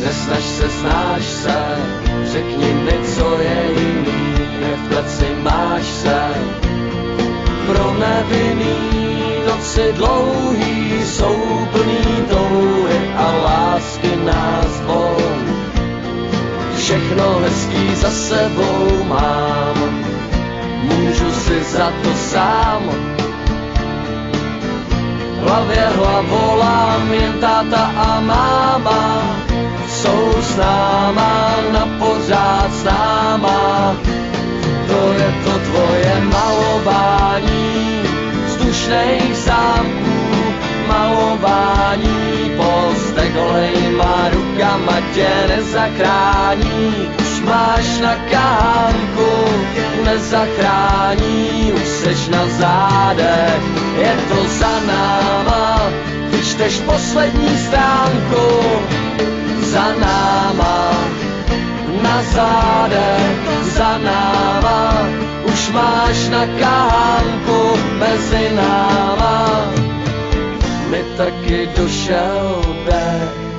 Nesnaž se, znáš se, řekni mi, co je jiný, kde v kleci máš se. Pro nevinný noci dlouhý jsou plný touhy a lásky nás bolí. Všechno hezký za sebou mám, můžu si za to sám. V hlavě hlavolám, jen táta a máma jsou s náma, na pořád s náma. To je to tvoje malování vzdušných zámků, malování postek holejma rukama tě nezachrání. Už máš na kánku, nezachrání, už seš na zádech, je to za náma. Když čteš poslední stránku, za náma, na zádech, za náma, už máš na kánku mezi náma. Mi taky došel dech.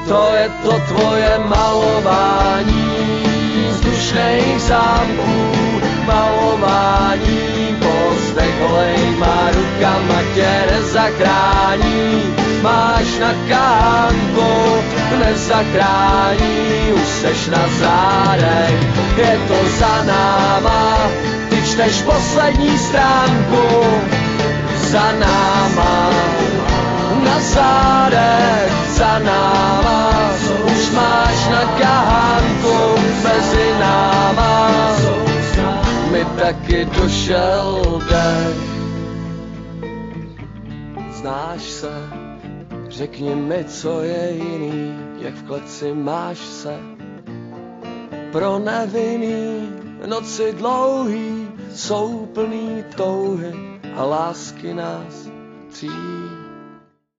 To je to tvoje malování vzdušných zámků, malování postek holejma rukama tě nezachrání. Máš na kánku, nezachrání, už seš na zádech, je to za náma. Ty čteš poslední stránku, za náma, na zádech, za náma. Už máš na kánku mezi náma, mi taky došel dech. Znáš se, řekni mi, co je jiný, jak v kleci máš se. Pro nevinný noci dlouhý jsou plný touhy a lásky nás tří.